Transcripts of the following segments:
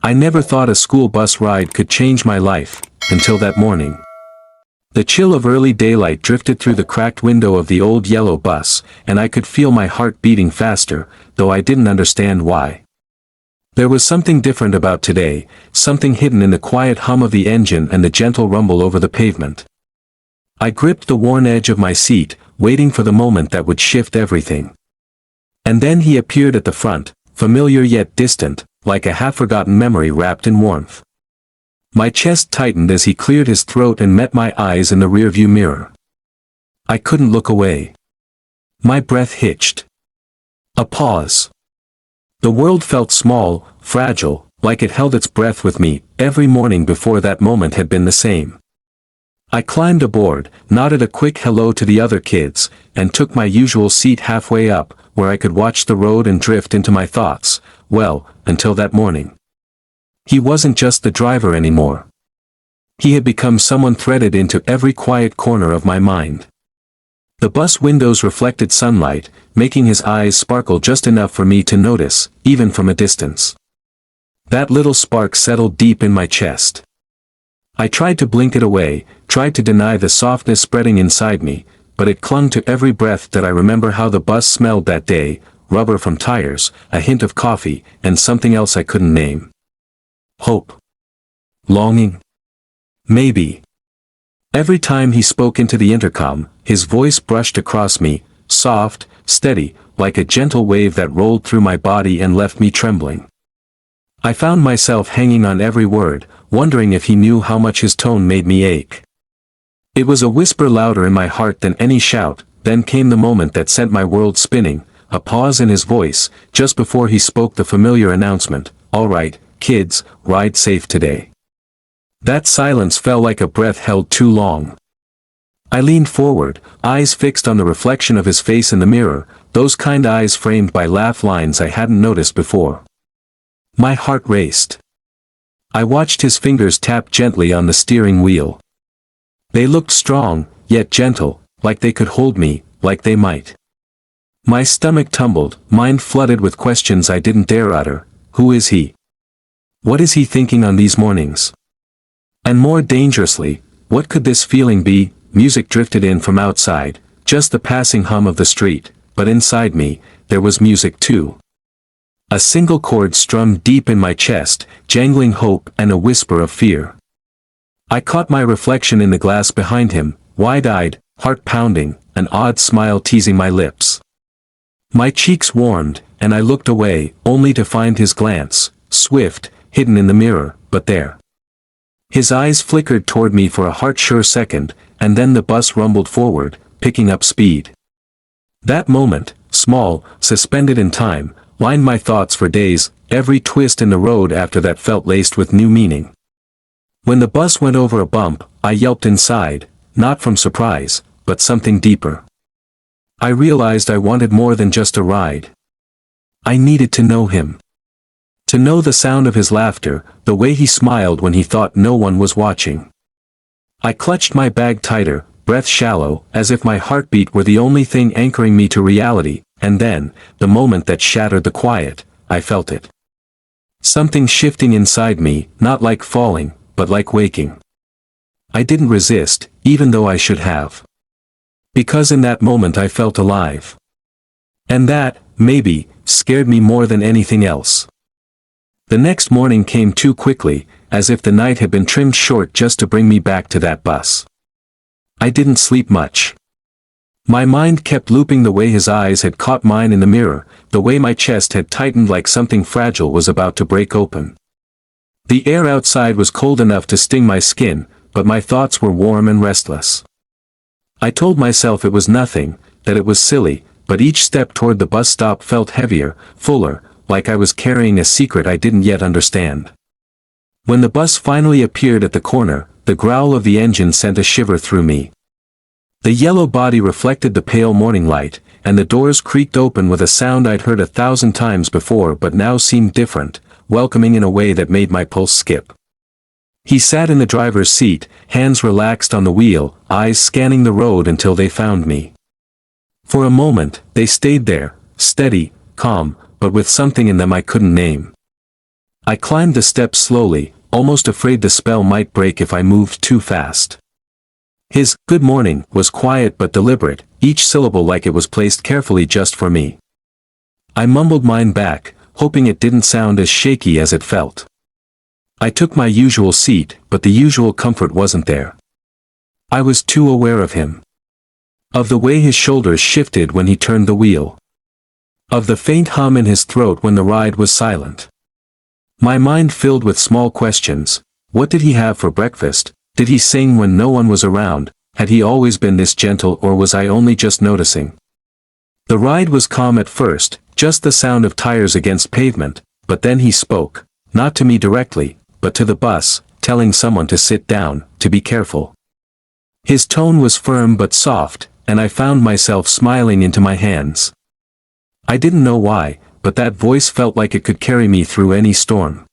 I never thought a school bus ride could change my life, until that morning. The chill of early daylight drifted through the cracked window of the old yellow bus, and I could feel my heart beating faster, though I didn't understand why. There was something different about today, something hidden in the quiet hum of the engine and the gentle rumble over the pavement. I gripped the worn edge of my seat, waiting for the moment that would shift everything. And then he appeared at the front, familiar yet distant, like a half-forgotten memory wrapped in warmth. My chest tightened as he cleared his throat and met my eyes in the rearview mirror. I couldn't look away. My breath hitched. A pause. The world felt small, fragile, like it held its breath with me. Every morning before that moment had been the same. I climbed aboard, nodded a quick hello to the other kids, and took my usual seat halfway up, where I could watch the road and drift into my thoughts, well, until that morning. He wasn't just the driver anymore. He had become someone threaded into every quiet corner of my mind. The bus windows reflected sunlight, making his eyes sparkle just enough for me to notice, even from a distance. That little spark settled deep in my chest. I tried to blink it away, tried to deny the softness spreading inside me, but it clung to every breath that I remember how the bus smelled that day, rubber from tires, a hint of coffee, and something else I couldn't name. Hope. Longing. Maybe. Every time he spoke into the intercom, his voice brushed across me, soft, steady, like a gentle wave that rolled through my body and left me trembling. I found myself hanging on every word, wondering if he knew how much his tone made me ache. It was a whisper louder in my heart than any shout. Then came the moment that sent my world spinning, a pause in his voice, just before he spoke the familiar announcement, "All right, kids, ride safe today." That silence felt like a breath held too long. I leaned forward, eyes fixed on the reflection of his face in the mirror, those kind eyes framed by laugh lines I hadn't noticed before. My heart raced. I watched his fingers tap gently on the steering wheel. They looked strong, yet gentle, like they could hold me, like they might. My stomach tumbled, mind flooded with questions I didn't dare utter. Who is he? What is he thinking on these mornings? And more dangerously, what could this feeling be? Music drifted in from outside, just the passing hum of the street, but inside me, there was music too. A single chord strummed deep in my chest, jangling hope and a whisper of fear. I caught my reflection in the glass behind him, wide-eyed, heart pounding, an odd smile teasing my lips. My cheeks warmed, and I looked away, only to find his glance, swift, hidden in the mirror, but there. His eyes flickered toward me for a heart-sure second, and then the bus rumbled forward, picking up speed. That moment, small, suspended in time, lined my thoughts for days. Every twist in the road after that felt laced with new meaning. When the bus went over a bump, I yelped inside, not from surprise, but something deeper. I realized I wanted more than just a ride. I needed to know him. To know the sound of his laughter, the way he smiled when he thought no one was watching. I clutched my bag tighter, breath shallow, as if my heartbeat were the only thing anchoring me to reality, and then, the moment that shattered the quiet, I felt it. Something shifting inside me, not like falling, but like waking. I didn't resist, even though I should have. Because in that moment I felt alive. And that, maybe, scared me more than anything else. The next morning came too quickly, as if the night had been trimmed short just to bring me back to that bus. I didn't sleep much. My mind kept looping the way his eyes had caught mine in the mirror, the way my chest had tightened like something fragile was about to break open. The air outside was cold enough to sting my skin, but my thoughts were warm and restless. I told myself it was nothing, that it was silly, but each step toward the bus stop felt heavier, fuller, like I was carrying a secret I didn't yet understand. When the bus finally appeared at the corner, the growl of the engine sent a shiver through me. The yellow body reflected the pale morning light, and the doors creaked open with a sound I'd heard 1,000 times before but now seemed different, welcoming in a way that made my pulse skip. He sat in the driver's seat, hands relaxed on the wheel, eyes scanning the road until they found me. For a moment, they stayed there, steady, calm, but with something in them I couldn't name. I climbed the steps slowly, almost afraid the spell might break if I moved too fast. His "good morning" was quiet but deliberate, each syllable like it was placed carefully just for me. I mumbled mine back, hoping it didn't sound as shaky as it felt. I took my usual seat, but the usual comfort wasn't there. I was too aware of him. Of the way his shoulders shifted when he turned the wheel. Of the faint hum in his throat when the ride was silent. My mind filled with small questions. What did he have for breakfast? Did he sing when no one was around? Had he always been this gentle, or was I only just noticing? The ride was calm at first, just the sound of tires against pavement, but then he spoke, not to me directly, but to the bus, telling someone to sit down, to be careful. His tone was firm but soft, and I found myself smiling into my hands. I didn't know why, but that voice felt like it could carry me through any storm.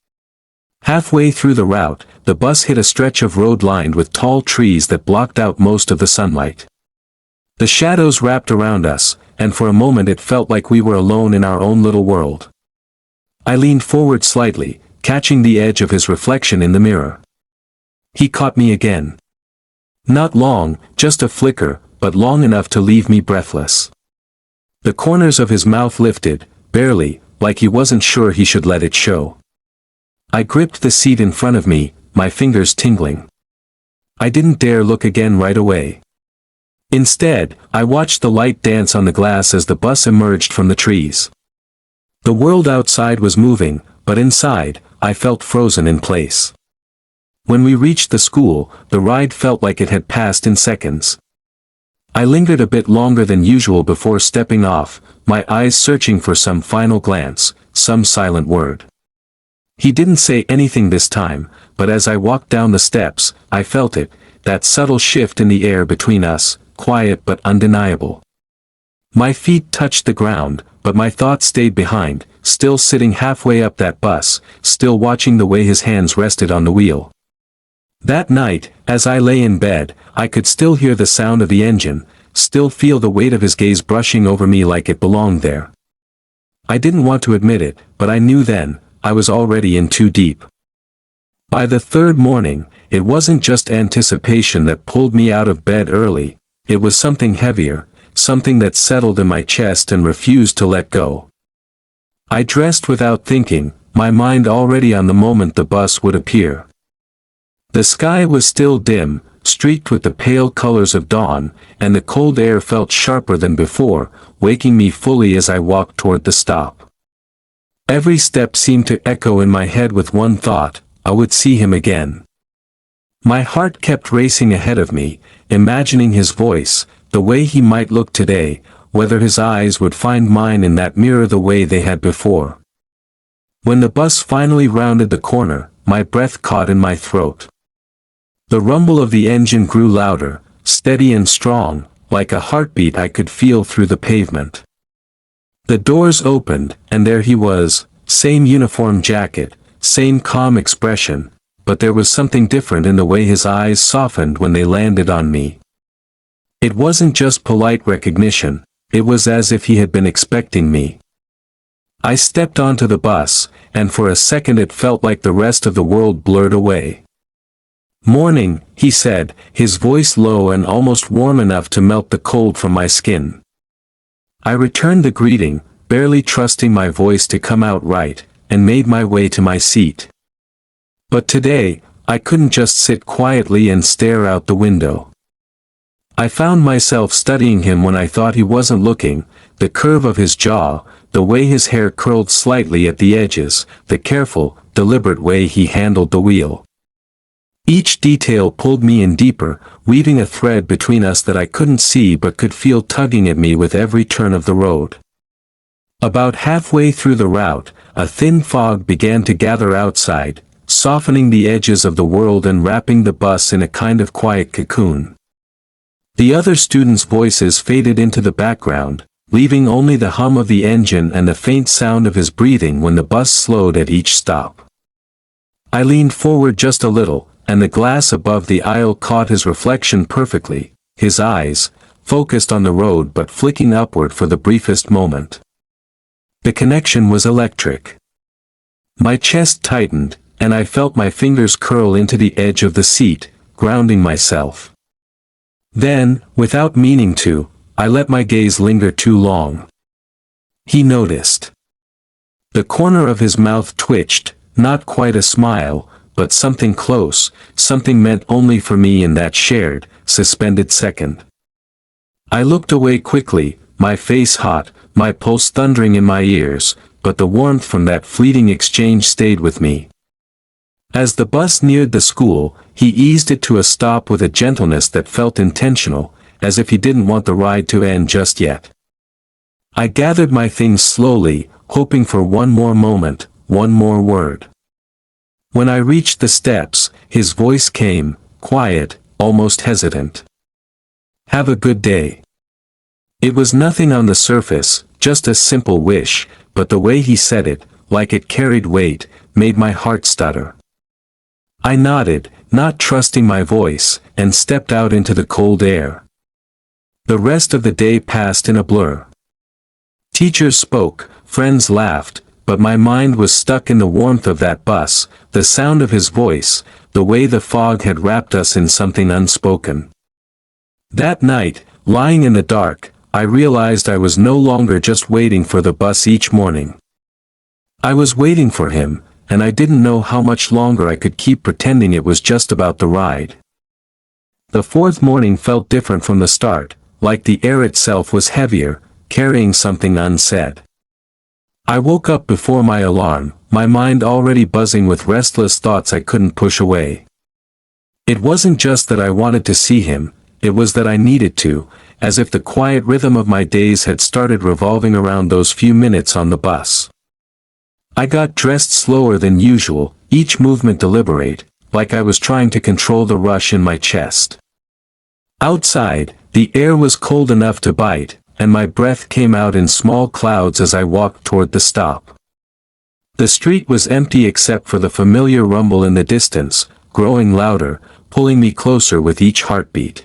Halfway through the route, the bus hit a stretch of road lined with tall trees that blocked out most of the sunlight. The shadows wrapped around us, and for a moment it felt like we were alone in our own little world. I leaned forward slightly, catching the edge of his reflection in the mirror. He caught me again. Not long, just a flicker, but long enough to leave me breathless. The corners of his mouth lifted, barely, like he wasn't sure he should let it show. I gripped the seat in front of me, my fingers tingling. I didn't dare look again right away. Instead, I watched the light dance on the glass as the bus emerged from the trees. The world outside was moving, but inside, I felt frozen in place. When we reached the school, the ride felt like it had passed in seconds. I lingered a bit longer than usual before stepping off, my eyes searching for some final glance, some silent word. He didn't say anything this time, but as I walked down the steps, I felt it, that subtle shift in the air between us, quiet but undeniable. My feet touched the ground, but my thoughts stayed behind, still sitting halfway up that bus, still watching the way his hands rested on the wheel. That night, as I lay in bed, I could still hear the sound of the engine, still feel the weight of his gaze brushing over me like it belonged there. I didn't want to admit it, but I knew then, I was already in too deep. By the third morning, it wasn't just anticipation that pulled me out of bed early, it was something heavier, something that settled in my chest and refused to let go. I dressed without thinking, my mind already on the moment the bus would appear. The sky was still dim, streaked with the pale colors of dawn, and the cold air felt sharper than before, waking me fully as I walked toward the stop. Every step seemed to echo in my head with one thought: I would see him again. My heart kept racing ahead of me, imagining his voice, the way he might look today, whether his eyes would find mine in that mirror the way they had before. When the bus finally rounded the corner, my breath caught in my throat. The rumble of the engine grew louder, steady and strong, like a heartbeat I could feel through the pavement. The doors opened, and there he was, same uniform jacket, same calm expression, but there was something different in the way his eyes softened when they landed on me. It wasn't just polite recognition, it was as if he had been expecting me. I stepped onto the bus, and for a second it felt like the rest of the world blurred away. "Morning," he said, his voice low and almost warm enough to melt the cold from my skin. I returned the greeting, barely trusting my voice to come out right, and made my way to my seat. But today, I couldn't just sit quietly and stare out the window. I found myself studying him when I thought he wasn't looking, the curve of his jaw, the way his hair curled slightly at the edges, the careful, deliberate way he handled the wheel. Each detail pulled me in deeper, weaving a thread between us that I couldn't see but could feel tugging at me with every turn of the road. About halfway through the route, a thin fog began to gather outside, softening the edges of the world and wrapping the bus in a kind of quiet cocoon. The other students' voices faded into the background, leaving only the hum of the engine and the faint sound of his breathing when the bus slowed at each stop. I leaned forward just a little, and the glass above the aisle caught his reflection perfectly, his eyes, focused on the road but flicking upward for the briefest moment. The connection was electric. My chest tightened, and I felt my fingers curl into the edge of the seat, grounding myself. Then, without meaning to, I let my gaze linger too long. He noticed. The corner of his mouth twitched, not quite a smile, but something close, something meant only for me in that shared, suspended second. I looked away quickly, my face hot, my pulse thundering in my ears, but the warmth from that fleeting exchange stayed with me. As the bus neared the school, he eased it to a stop with a gentleness that felt intentional, as if he didn't want the ride to end just yet. I gathered my things slowly, hoping for one more moment, one more word. When I reached the steps, his voice came, quiet, almost hesitant. "Have a good day." It was nothing on the surface, just a simple wish, but the way he said it, like it carried weight, made my heart stutter. I nodded, not trusting my voice, and stepped out into the cold air. The rest of the day passed in a blur. Teachers spoke, friends laughed, but my mind was stuck in the warmth of that bus, the sound of his voice, the way the fog had wrapped us in something unspoken. That night, lying in the dark, I realized I was no longer just waiting for the bus each morning. I was waiting for him, and I didn't know how much longer I could keep pretending it was just about the ride. The fourth morning felt different from the start, like the air itself was heavier, carrying something unsaid. I woke up before my alarm, my mind already buzzing with restless thoughts I couldn't push away. It wasn't just that I wanted to see him, it was that I needed to, as if the quiet rhythm of my days had started revolving around those few minutes on the bus. I got dressed slower than usual, each movement deliberate, like I was trying to control the rush in my chest. Outside, the air was cold enough to bite, and my breath came out in small clouds as I walked toward the stop. The street was empty except for the familiar rumble in the distance, growing louder, pulling me closer with each heartbeat.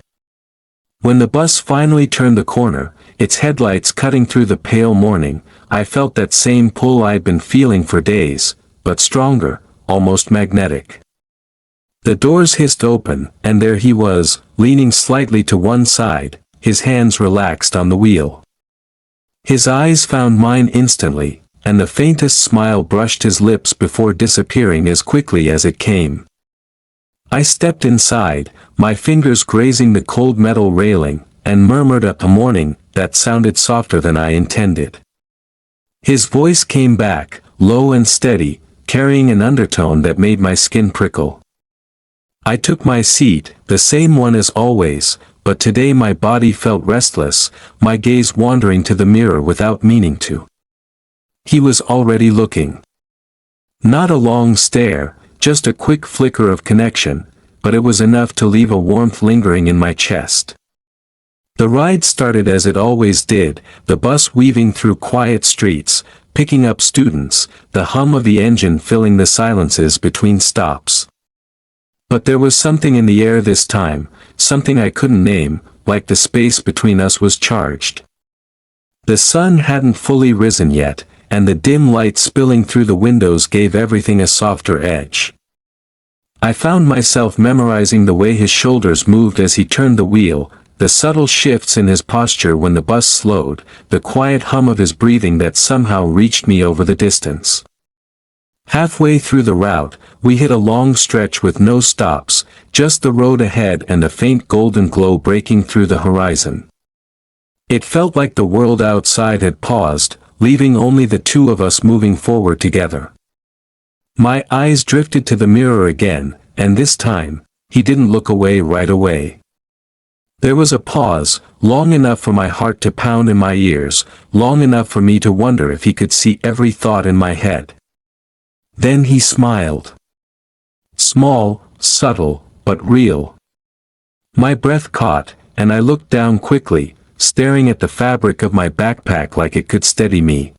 When the bus finally turned the corner, its headlights cutting through the pale morning, I felt that same pull I'd been feeling for days, but stronger, almost magnetic. The doors hissed open, and there he was, leaning slightly to one side, his hands relaxed on the wheel. His eyes found mine instantly, and the faintest smile brushed his lips before disappearing as quickly as it came. I stepped inside, my fingers grazing the cold metal railing, and murmured a morning that sounded softer than I intended. His voice came back, low and steady, carrying an undertone that made my skin prickle. I took my seat, the same one as always, but today my body felt restless, my gaze wandering to the mirror without meaning to. He was already looking. Not a long stare, just a quick flicker of connection, but it was enough to leave a warmth lingering in my chest. The ride started as it always did, the bus weaving through quiet streets, picking up students, the hum of the engine filling the silences between stops. But there was something in the air this time, something I couldn't name, like the space between us was charged. The sun hadn't fully risen yet, and the dim light spilling through the windows gave everything a softer edge. I found myself memorizing the way his shoulders moved as he turned the wheel, the subtle shifts in his posture when the bus slowed, the quiet hum of his breathing that somehow reached me over the distance. Halfway through the route, we hit a long stretch with no stops, just the road ahead and a faint golden glow breaking through the horizon. It felt like the world outside had paused, leaving only the two of us moving forward together. My eyes drifted to the mirror again, and this time, he didn't look away right away. There was a pause, long enough for my heart to pound in my ears, long enough for me to wonder if he could see every thought in my head. Then he smiled. Small, subtle, but real. My breath caught, and I looked down quickly, staring at the fabric of my backpack like it could steady me.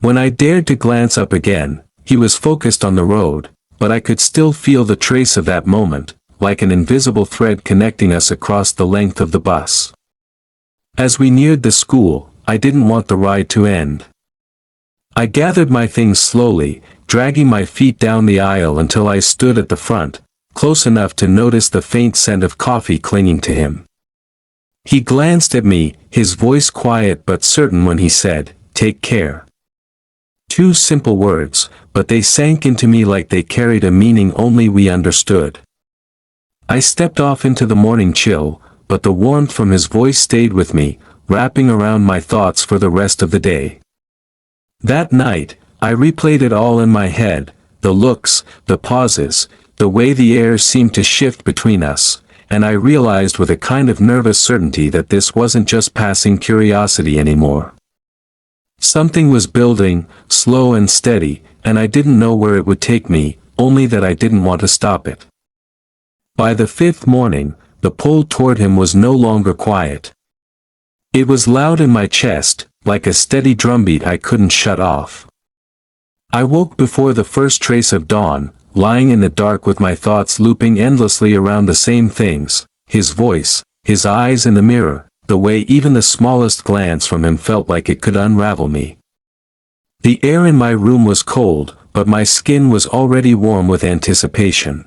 When I dared to glance up again, he was focused on the road, but I could still feel the trace of that moment, like an invisible thread connecting us across the length of the bus. As we neared the school, I didn't want the ride to end. I gathered my things slowly, dragging my feet down the aisle until I stood at the front, close enough to notice the faint scent of coffee clinging to him. He glanced at me, his voice quiet but certain when he said, "Take care." 2 simple words, but they sank into me like they carried a meaning only we understood. I stepped off into the morning chill, but the warmth from his voice stayed with me, wrapping around my thoughts for the rest of the day. That night, I replayed it all in my head, the looks, the pauses, the way the air seemed to shift between us, and I realized with a kind of nervous certainty that this wasn't just passing curiosity anymore. Something was building, slow and steady, and I didn't know where it would take me, only that I didn't want to stop it. By the 5th morning, the pull toward him was no longer quiet. It was loud in my chest, like a steady drumbeat I couldn't shut off. I woke before the first trace of dawn, lying in the dark with my thoughts looping endlessly around the same things, his voice, his eyes in the mirror, the way even the smallest glance from him felt like it could unravel me. The air in my room was cold, but my skin was already warm with anticipation.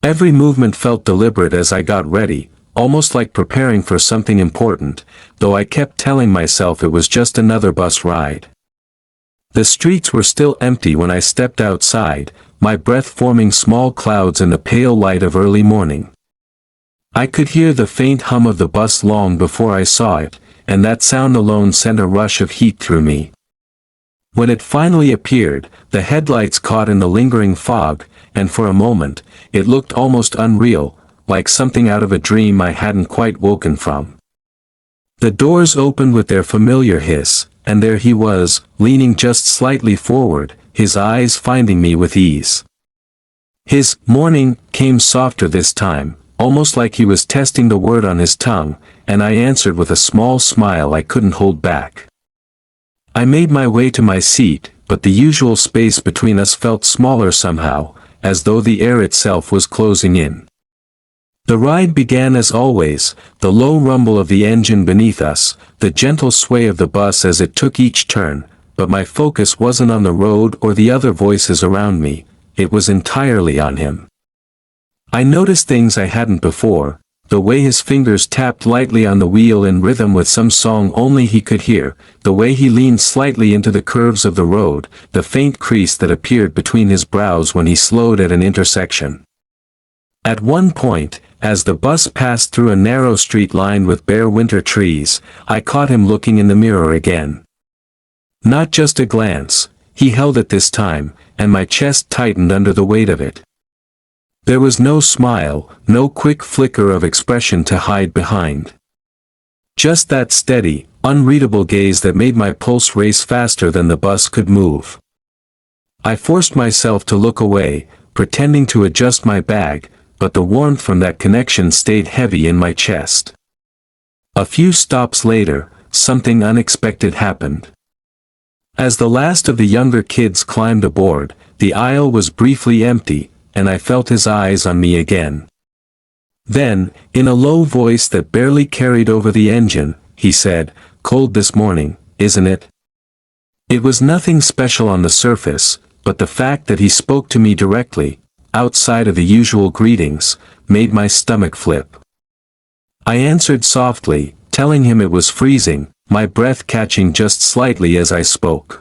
Every movement felt deliberate as I got ready, almost like preparing for something important, though I kept telling myself it was just another bus ride. The streets were still empty when I stepped outside, my breath forming small clouds in the pale light of early morning. I could hear the faint hum of the bus long before I saw it, and that sound alone sent a rush of heat through me. When it finally appeared, the headlights caught in the lingering fog, and for a moment, it looked almost unreal, like something out of a dream I hadn't quite woken from. The doors opened with their familiar hiss, and there he was, leaning just slightly forward, his eyes finding me with ease. His "morning" came softer this time, almost like he was testing the word on his tongue, and I answered with a small smile I couldn't hold back. I made my way to my seat, but the usual space between us felt smaller somehow, as though the air itself was closing in. The ride began as always, the low rumble of the engine beneath us, the gentle sway of the bus as it took each turn, but my focus wasn't on the road or the other voices around me, it was entirely on him. I noticed things I hadn't before, the way his fingers tapped lightly on the wheel in rhythm with some song only he could hear, the way he leaned slightly into the curves of the road, the faint crease that appeared between his brows when he slowed at an intersection. At one point, as the bus passed through a narrow street lined with bare winter trees, I caught him looking in the mirror again. Not just a glance, he held it this time, and my chest tightened under the weight of it. There was no smile, no quick flicker of expression to hide behind. Just that steady, unreadable gaze that made my pulse race faster than the bus could move. I forced myself to look away, pretending to adjust my bag, but the warmth from that connection stayed heavy in my chest. A few stops later, something unexpected happened. As the last of the younger kids climbed aboard, the aisle was briefly empty, and I felt his eyes on me again. Then, in a low voice that barely carried over the engine, he said, "Cold this morning, isn't it?" It was nothing special on the surface, but the fact that he spoke to me directly, outside of the usual greetings, made my stomach flip. I answered softly, telling him it was freezing, my breath catching just slightly as I spoke.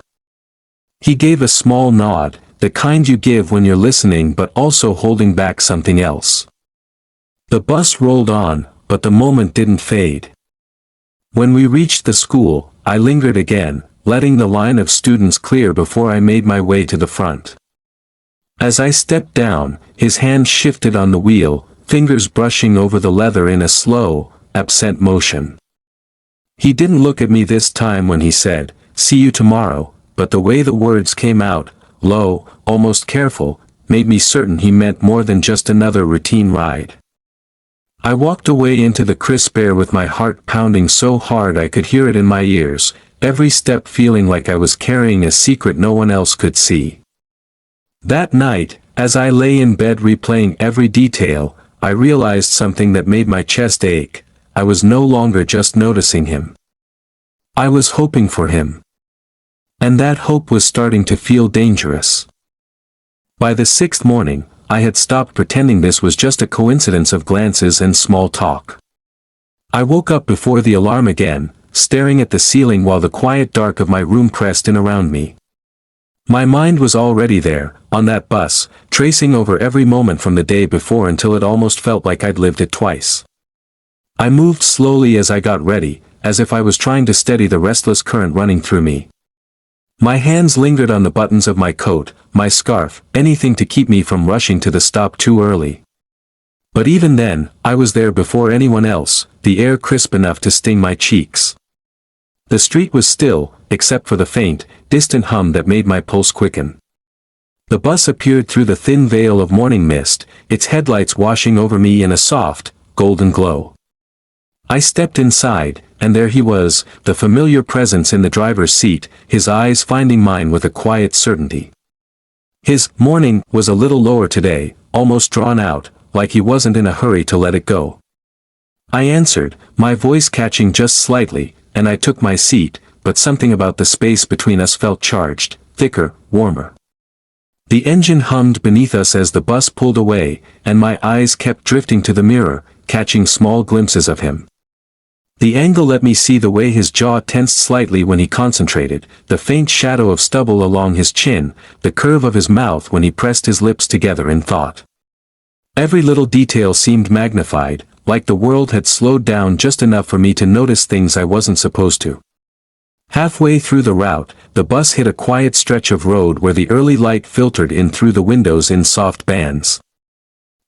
He gave a small nod, the kind you give when you're listening but also holding back something else. The bus rolled on, but the moment didn't fade. When we reached the school, I lingered again, letting the line of students clear before I made my way to the front. As I stepped down, his hand shifted on the wheel, fingers brushing over the leather in a slow, absent motion. He didn't look at me this time when he said, "See you tomorrow," but the way the words came out, low, almost careful, made me certain he meant more than just another routine ride. I walked away into the crisp air with my heart pounding so hard I could hear it in my ears, every step feeling like I was carrying a secret no one else could see. That night, as I lay in bed replaying every detail, I realized something that made my chest ache. I was no longer just noticing him. I was hoping for him. And that hope was starting to feel dangerous. By the sixth morning, I had stopped pretending this was just a coincidence of glances and small talk. I woke up before the alarm again, staring at the ceiling while the quiet dark of my room pressed in around me. My mind was already there, on that bus, tracing over every moment from the day before until it almost felt like I'd lived it twice. I moved slowly as I got ready, as if I was trying to steady the restless current running through me. My hands lingered on the buttons of my coat, my scarf, anything to keep me from rushing to the stop too early. But even then, I was there before anyone else, the air crisp enough to sting my cheeks. The street was still, except for the faint, distant hum that made my pulse quicken. The bus appeared through the thin veil of morning mist, its headlights washing over me in a soft, golden glow. I stepped inside, and there he was, the familiar presence in the driver's seat, his eyes finding mine with a quiet certainty. His "morning" was a little lower today, almost drawn out, like he wasn't in a hurry to let it go. I answered, my voice catching just slightly, and I took my seat, but something about the space between us felt charged, thicker, warmer. The engine hummed beneath us as the bus pulled away, and my eyes kept drifting to the mirror, catching small glimpses of him. The angle let me see the way his jaw tensed slightly when he concentrated, the faint shadow of stubble along his chin, the curve of his mouth when he pressed his lips together in thought. Every little detail seemed magnified, like the world had slowed down just enough for me to notice things I wasn't supposed to. Halfway through the route, the bus hit a quiet stretch of road where the early light filtered in through the windows in soft bands.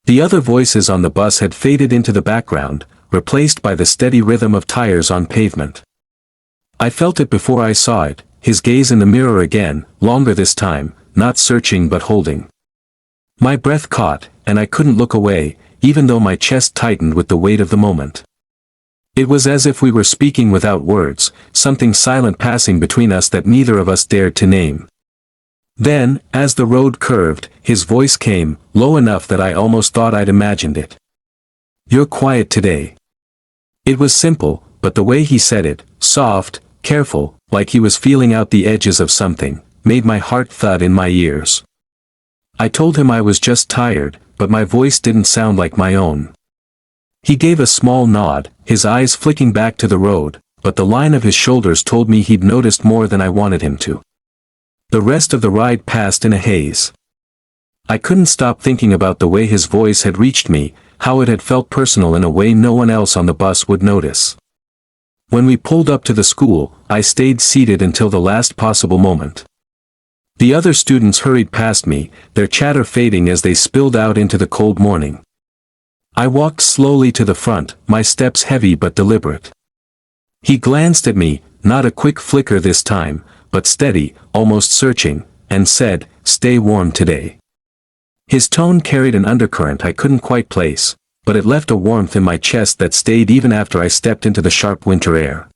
The other voices on the bus had faded into the background, replaced by the steady rhythm of tires on pavement. I felt it before I saw it, his gaze in the mirror again, longer this time, not searching but holding. My breath caught, and I couldn't look away, even though my chest tightened with the weight of the moment. It was as if we were speaking without words, something silent passing between us that neither of us dared to name. Then, as the road curved, his voice came, low enough that I almost thought I'd imagined it. "You're quiet today." It was simple, but the way he said it, soft, careful, like he was feeling out the edges of something, made my heart thud in my ears. I told him I was just tired, but my voice didn't sound like my own. He gave a small nod, his eyes flicking back to the road, but the line of his shoulders told me he'd noticed more than I wanted him to. The rest of the ride passed in a haze. I couldn't stop thinking about the way his voice had reached me, how it had felt personal in a way no one else on the bus would notice. When we pulled up to the school, I stayed seated until the last possible moment. The other students hurried past me, their chatter fading as they spilled out into the cold morning. I walked slowly to the front, my steps heavy but deliberate. He glanced at me, not a quick flicker this time, but steady, almost searching, and said, "Stay warm today." His tone carried an undercurrent I couldn't quite place, but it left a warmth in my chest that stayed even after I stepped into the sharp winter air.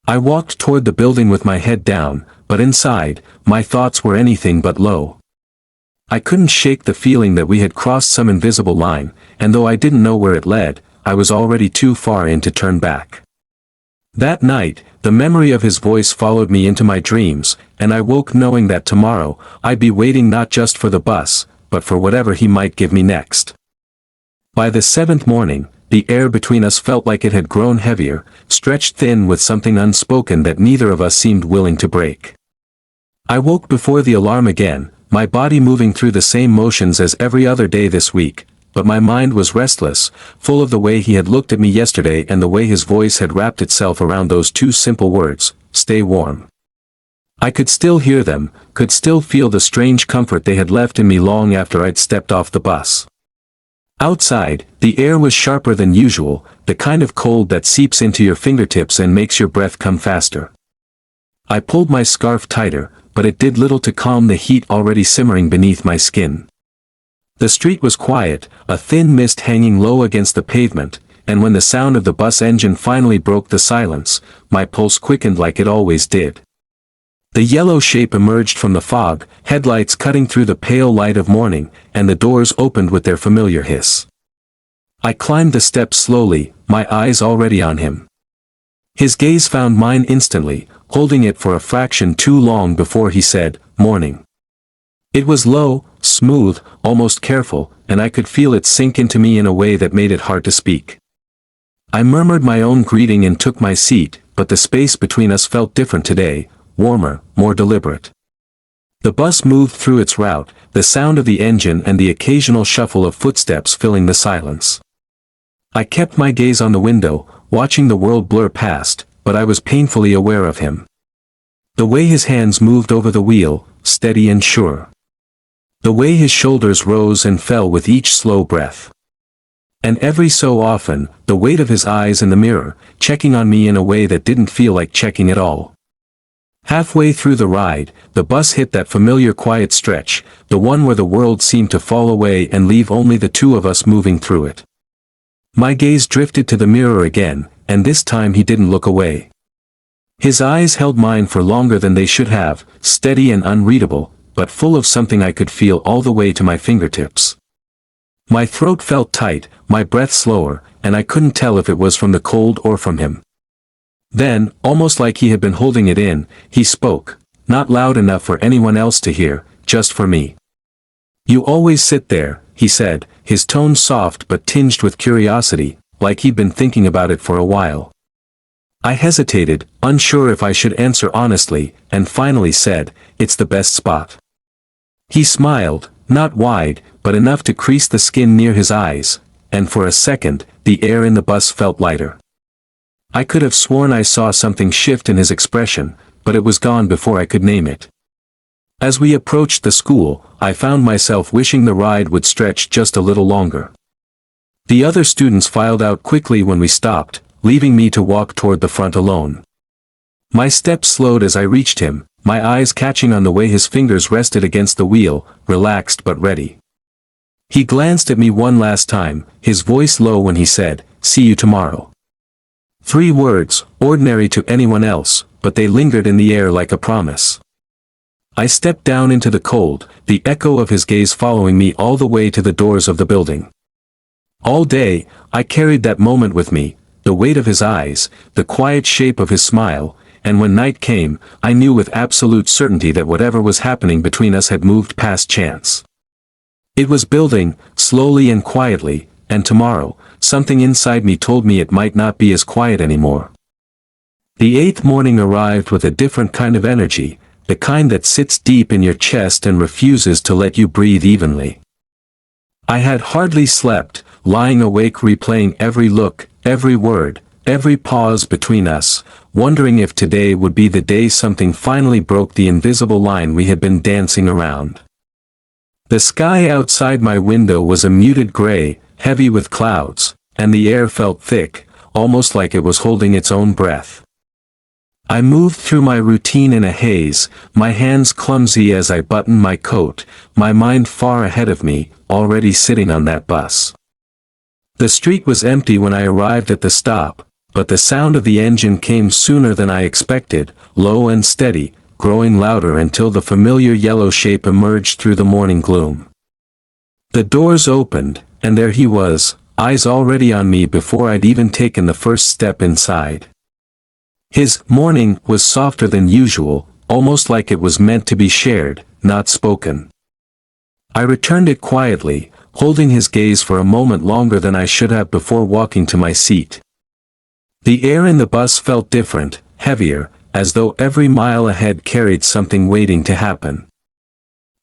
I walked toward the building with my head down, but inside, my thoughts were anything but low. I couldn't shake the feeling that we had crossed some invisible line, and though I didn't know where it led, I was already too far in to turn back. That night, the memory of his voice followed me into my dreams, and I woke knowing that tomorrow, I'd be waiting not just for the bus, but for whatever he might give me next. By the seventh morning, the air between us felt like it had grown heavier, stretched thin with something unspoken that neither of us seemed willing to break. I woke before the alarm again, my body moving through the same motions as every other day this week, but my mind was restless, full of the way he had looked at me yesterday and the way his voice had wrapped itself around those two simple words, "Stay warm." I could still hear them, could still feel the strange comfort they had left in me long after I'd stepped off the bus. Outside, the air was sharper than usual, the kind of cold that seeps into your fingertips and makes your breath come faster. I pulled my scarf tighter, but it did little to calm the heat already simmering beneath my skin. The street was quiet, a thin mist hanging low against the pavement, and when the sound of the bus engine finally broke the silence, my pulse quickened like it always did. The yellow shape emerged from the fog, headlights cutting through the pale light of morning, and the doors opened with their familiar hiss. I climbed the steps slowly, my eyes already on him. His gaze found mine instantly, holding it for a fraction too long before he said, "Morning." It was low, smooth, almost careful, and I could feel it sink into me in a way that made it hard to speak. I murmured my own greeting and took my seat, but the space between us felt different today, warmer, more deliberate. The bus moved through its route, the sound of the engine and the occasional shuffle of footsteps filling the silence. I kept my gaze on the window, watching the world blur past, but I was painfully aware of him. The way his hands moved over the wheel, steady and sure. The way his shoulders rose and fell with each slow breath. And every so often, the weight of his eyes in the mirror, checking on me in a way that didn't feel like checking at all. Halfway through the ride, the bus hit that familiar quiet stretch, the one where the world seemed to fall away and leave only the two of us moving through it. My gaze drifted to the mirror again, and this time he didn't look away. His eyes held mine for longer than they should have, steady and unreadable, but full of something I could feel all the way to my fingertips. My throat felt tight, my breath slower, and I couldn't tell if it was from the cold or from him. Then, almost like he had been holding it in, he spoke, not loud enough for anyone else to hear, just for me. "You always sit there," he said, his tone soft but tinged with curiosity, like he'd been thinking about it for a while. I hesitated, unsure if I should answer honestly, and finally said, "It's the best spot." He smiled, not wide, but enough to crease the skin near his eyes, and for a second, the air in the bus felt lighter. I could have sworn I saw something shift in his expression, but it was gone before I could name it. As we approached the school, I found myself wishing the ride would stretch just a little longer. The other students filed out quickly when we stopped, leaving me to walk toward the front alone. My steps slowed as I reached him, my eyes catching on the way his fingers rested against the wheel, relaxed but ready. He glanced at me one last time, his voice low when he said, "See you tomorrow." 3 words, ordinary to anyone else, but they lingered in the air like a promise. I stepped down into the cold, the echo of his gaze following me all the way to the doors of the building. All day, I carried that moment with me, the weight of his eyes, the quiet shape of his smile, and when night came, I knew with absolute certainty that whatever was happening between us had moved past chance. It was building, slowly and quietly, and tomorrow, something inside me told me it might not be as quiet anymore. The 8th morning arrived with a different kind of energy, the kind that sits deep in your chest and refuses to let you breathe evenly. I had hardly slept, lying awake replaying every look, every word, every pause between us, wondering if today would be the day something finally broke the invisible line we had been dancing around. The sky outside my window was a muted gray, heavy with clouds, and the air felt thick, almost like it was holding its own breath. I moved through my routine in a haze, my hands clumsy as I buttoned my coat, my mind far ahead of me, already sitting on that bus. The street was empty when I arrived at the stop, but the sound of the engine came sooner than I expected, low and steady, growing louder until the familiar yellow shape emerged through the morning gloom. The doors opened, and there he was, eyes already on me before I'd even taken the first step inside. His morning was softer than usual, almost like it was meant to be shared, not spoken. I returned it quietly, holding his gaze for a moment longer than I should have before walking to my seat. The air in the bus felt different, heavier, as though every mile ahead carried something waiting to happen.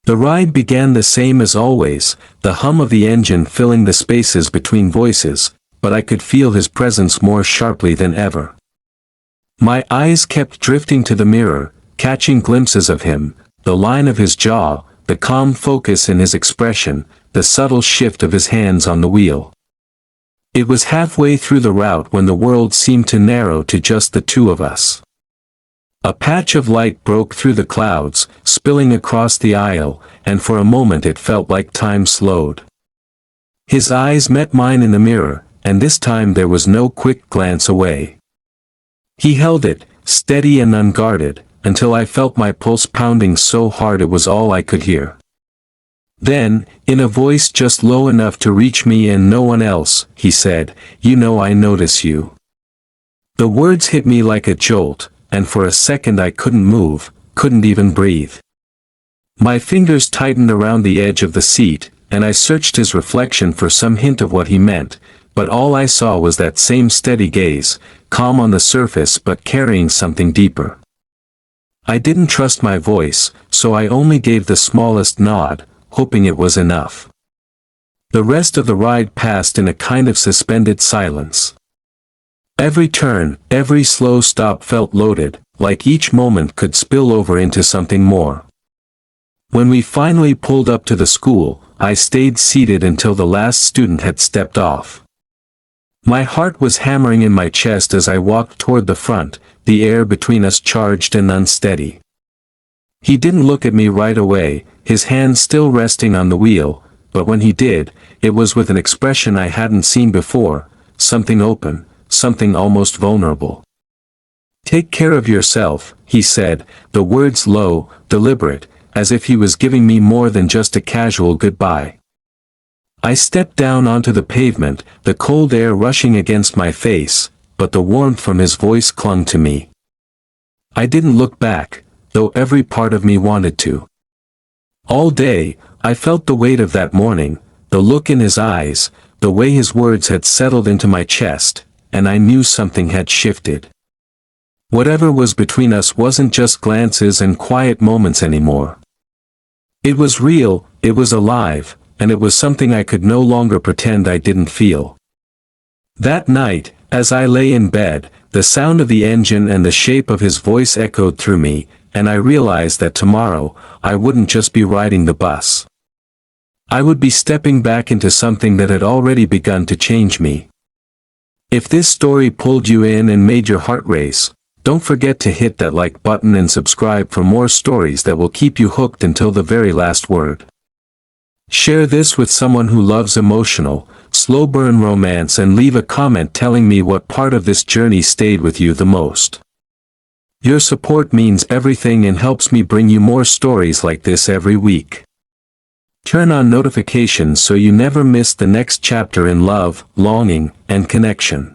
The ride began the same as always, the hum of the engine filling the spaces between voices, but I could feel his presence more sharply than ever. My eyes kept drifting to the mirror, catching glimpses of him, the line of his jaw, the calm focus in his expression, the subtle shift of his hands on the wheel. It was halfway through the route when the world seemed to narrow to just the two of us. A patch of light broke through the clouds, spilling across the aisle, and for a moment it felt like time slowed. His eyes met mine in the mirror, and this time there was no quick glance away. He held it, steady and unguarded, until I felt my pulse pounding so hard it was all I could hear. Then, in a voice just low enough to reach me and no one else, he said, "You know I notice you." The words hit me like a jolt, and for a second I couldn't move, couldn't even breathe. My fingers tightened around the edge of the seat, and I searched his reflection for some hint of what he meant, but all I saw was that same steady gaze, calm on the surface but carrying something deeper. I didn't trust my voice, so I only gave the smallest nod, hoping it was enough. The rest of the ride passed in a kind of suspended silence. Every turn, every slow stop felt loaded, like each moment could spill over into something more. When we finally pulled up to the school, I stayed seated until the last student had stepped off. My heart was hammering in my chest as I walked toward the front, the air between us charged and unsteady. He didn't look at me right away, his hand still resting on the wheel, but when he did, it was with an expression I hadn't seen before, something open, something almost vulnerable. "Take care of yourself," he said, the words low, deliberate, as if he was giving me more than just a casual goodbye. I stepped down onto the pavement, the cold air rushing against my face, but the warmth from his voice clung to me. I didn't look back, though every part of me wanted to. All day, I felt the weight of that morning, the look in his eyes, the way his words had settled into my chest, and I knew something had shifted. Whatever was between us wasn't just glances and quiet moments anymore. It was real, it was alive, and it was something I could no longer pretend I didn't feel. That night, as I lay in bed, the sound of the engine and the shape of his voice echoed through me, and I realized that tomorrow, I wouldn't just be riding the bus. I would be stepping back into something that had already begun to change me. If this story pulled you in and made your heart race, don't forget to hit that like button and subscribe for more stories that will keep you hooked until the very last word. Share this with someone who loves emotional, slow burn romance and leave a comment telling me what part of this journey stayed with you the most. Your support means everything and helps me bring you more stories like this every week. Turn on notifications so you never miss the next chapter in love, longing, and connection.